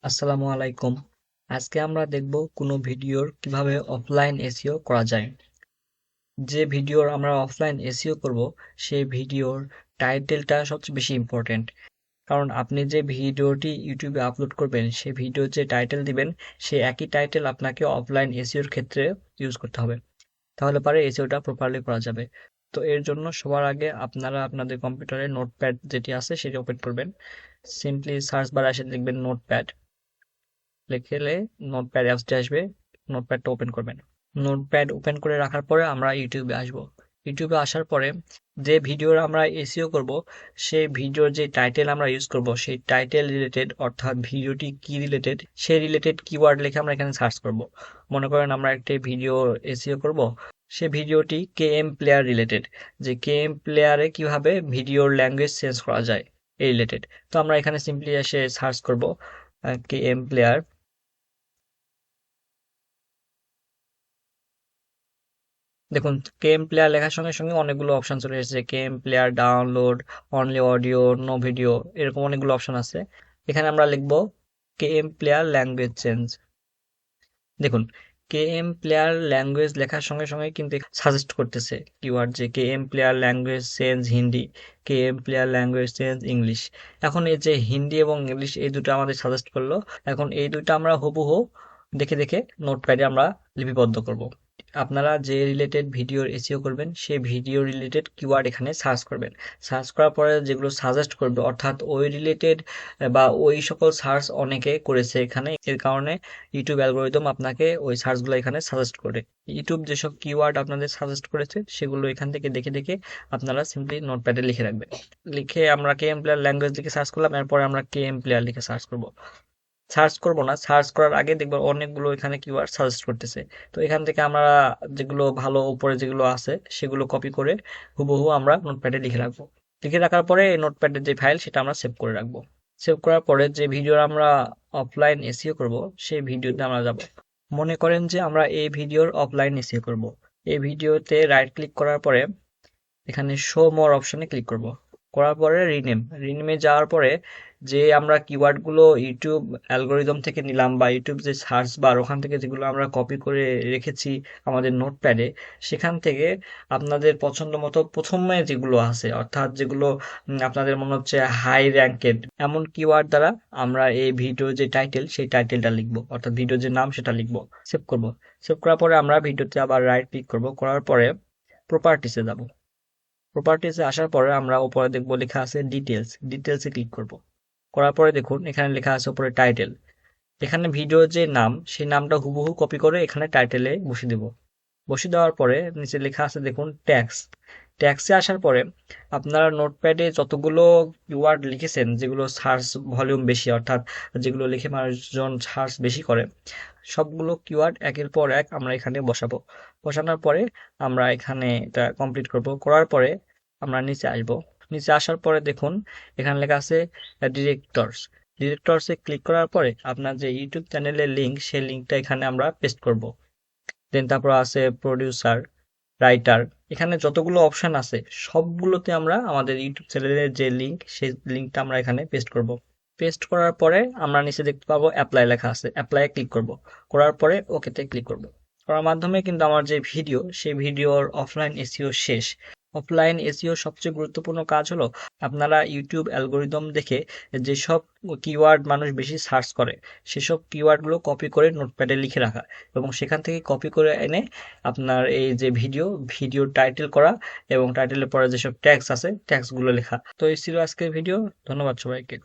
আসসালামু আলাইকুম। আজকে আমরা দেখব কোনো ভিডিওর কিভাবে অফলাইন এসইও করা যায়। যে ভিডিওর আমরা অফলাইন এসইও করব সেই ভিডিওর টাইটেলটা সবচেয়ে বেশি ইম্পর্টেন্ট। কারণ আপনি যে ভিডিওটি ইউটিউবে আপলোড করবেন সেই ভিডিওর যে টাইটেল দিবেন সেই একই টাইটেল আপনাকে অফলাইন এসইওর ক্ষেত্রে ইউজ করতে হবে। তাহলে পারে এসইওটা প্রপারলি করা যাবে। তো এর জন্য সবার আগে আপনারা আপনাদের কম্পিউটারে নোটপ্যাড যেটি আছে সেটি ওপেন করবেন। সিম্পলি সার্চ বারে এসে লিখবেন নোটপ্যাড, লিখলে নোটপ্যাড অ্যাপসটি আসবে। নোটপ্যাডটা ওপেন করবেন। নোটপ্যাড ওপেন করে রাখার পরে আমরা ইউটিউবে আসব। ইউটিউবে আসার পরে যে ভিডিওর আমরা এসইও করব সেই ভিডিওর যে টাইটেল আমরা ইউজ করব সেই টাইটেল রিলেটেড, অর্থাৎ ভিডিওটি কি রিলেটেড সেই রিলেটেড কিওয়ার্ড লিখে আমরা এখানে সার্চ করব। মনে করেন আমরা একটি ভিডিও এসইও করব, সে ভিডিওটি কেএম প্লেয়ার রিলেটেড, যে কেএম প্লেয়ারে কিভাবে ভিডিওর ল্যাঙ্গুয়েজ চেঞ্জ করা যায় এই রিলেটেড। তো আমরা এখানে সিম্পলি এসে সার্চ করব কেএম প্লেয়ার। দেখুন, কেএম প্লেয়ার লেখার সঙ্গে সঙ্গে অনেকগুলো অপশন চলে এসেছে। KM player download, only audio, no video, এরকম অনেকগুলো অপশন আছে। এখানে আমরা লিখব কেএম প্লেয়ার ল্যাঙ্গুয়েজ চেঞ্জ। দেখুন, কেএম প্লেয়ার ল্যাঙ্গুয়েজ লেখার সঙ্গে সঙ্গে কিন্তু সাজেস্ট করতেছে কিওয়ার্ড, যে KM player language change Hindi, KM player language change English. এখন এই যে হিন্দি এবং ইংলিশ এই দুটো আমাদের সাজেস্ট করলো। এখন এই দুটো আমরা হুবহু দেখে দেখে নোটপ্যাডে আমরা লিপিবদ্ধ করব। আপনারা যে রিলেটেড ভিডিওর এসইও করবেন সেই ভিডিও রিলেটেড কিওয়ার্ড এখানে সার্চ করবেন। সার্চ করার পরে যেগুলো সাজেস্ট করবে, অর্থাৎ ওই রিলেটেড বা ওই সকল সার্চ অনেকে করেছে এখানে, এর কারণে ইউটিউব অ্যালগোরিদম আপনাকে ওই সার্চগুলো এখানে সাজেস্ট করে। ইউটিউব যেসব কিওয়ার্ড আপনাদের সাজেস্ট করেছে সেগুলো এখান থেকে দেখে দেখে আপনারা সিম্পলি নোটপ্যাডে লিখে রাখবেন। লিখে আমরা কেএম প্লেয়ার ল্যাঙ্গুয়েজ লিখে সার্চ করলাম, এরপরে আমরা কেএম প্লেয়ার লিখে সার্চ করব। সার্চ করব না, সার্চ করার আগে দেখবেন অনেকগুলো এখানে কিওয়ার্ড সাজেস্ট করতেছে। তো এখান থেকে আমরা যেগুলো ভালো উপরে যেগুলো আছে সেগুলো কপি করে হুবহু আমরা নোটপ্যাডে লিখে রাখবো। লিখে রাখার পরে এই নোটপ্যাডের যে ফাইল সেটা আমরা সেভ করে রাখবো। সেভ করার পরে যে ভিডিও আমরা অফলাইন এসইও করব সেই ভিডিওতে আমরা যাব। মনে করেন যে আমরা এই ভিডিওর অফলাইন এসইও করব। এই ভিডিওতে রাইট ক্লিক করার পরে এখানে শো মোর অপশনে ক্লিক করব। করার পরে রিনেমে যাওয়ার পরে যে আমরা কিওয়ার্ডগুলো ইউটিউব অ্যালগোরিদম থেকে নিলাম বা ইউটিউব যে সার্চ বার ওখান থেকে যেগুলো আমরা কপি করে রেখেছি আমাদের নোটপ্যাডে, সেখান থেকে আপনাদের পছন্দ মতো প্রথমে যেগুলো আছে, অর্থাৎ যেগুলো আপনাদের মনে হচ্ছে হাই র্যাঙ্কেড, এমন কিওয়ার্ড দ্বারা আমরা এই ভিডিওর যে টাইটেল সেই টাইটেলটা লিখবো, অর্থাৎ ভিডিওর যে নাম সেটা লিখবো। সেভ করব। সেভ করার পরে আমরা ভিডিওতে আবার রাইট ক্লিক করব, করার পরে প্রপার্টিসে যাব। প্রপার্টিসে আসার পরে আমরা উপরে দেখবো লেখা আছে ডিটেলস, ডিটেলসে ক্লিক করব। করার পরে দেখুন এখানে লেখা আছে উপরে টাইটেল। এখানে ভিডিওর যে নাম সেই নামটা হুবহু কপি করে এখানে টাইটেলে বসিয়ে দেব। বসিয়ে দেওয়ার পরে নিচে লেখা আছে দেখুন ট্যাক্স। ট্যাক্সে আসার পরে আপনারা নোটপ্যাডে যতগুলো কিওয়ার্ড লিখেছেন যেগুলো সার্চ ভলিউম বেশি, অর্থাৎ যেগুলো লিখে মানুষজন সার্চ বেশি করে, সবগুলো কিওয়ার্ড একের পর এক আমরা এখানে বসাবো। বসানোর পরে আমরা এখানে এটা কমপ্লিট করব। করার পরে আমরা নিচে আসব। নিচে আসার পরে দেখুন এখানে লেখা আছে ডিরেক্টরস। ডিরেক্টরসে ক্লিক করার পরে আপনার যে ইউটিউব চ্যানেলের লিঙ্ক সেই লিঙ্কটা এখানে আমরা পেস্ট করব। দেন তারপর আছে প্রডিউসার, রাইটার, এখানে যতগুলো অপশন আছে সবগুলোতে আমরা আমাদের ইউটিউব চ্যানেলের যে লিঙ্ক সেই লিঙ্কটা আমরা এখানে পেস্ট করব। পেস্ট করার পরে আমরা নিচে দেখতে পাবো অ্যাপ্লাই লেখা আছে, অ্যাপ্লাই ক্লিক করব। করার পরে ওকেতে ক্লিক করব। করার মাধ্যমে কিন্তু আমার যে ভিডিও সেই ভিডিওর অফলাইন এসইও শেষ। অফলাইন এসইও সবচেয়ে গুরুত্বপূর্ণ কাজ হলো আপনারা ইউটিউব অ্যালগোরিদম দেখে যেসব কিওয়ার্ড মানুষ বেশি সার্চ করে সেসব কিওয়ার্ডগুলো কপি করে নোটপ্যাডে লিখে রাখা এবং সেখান থেকে কপি করে এনে আপনার এই যে ভিডিও টাইটেল করা এবং টাইটেলের পরে যেসব ট্যাগস আছে ট্যাগসগুলো লেখা। তো এই ছিল আজকের ভিডিও। ধন্যবাদ সবাইকে।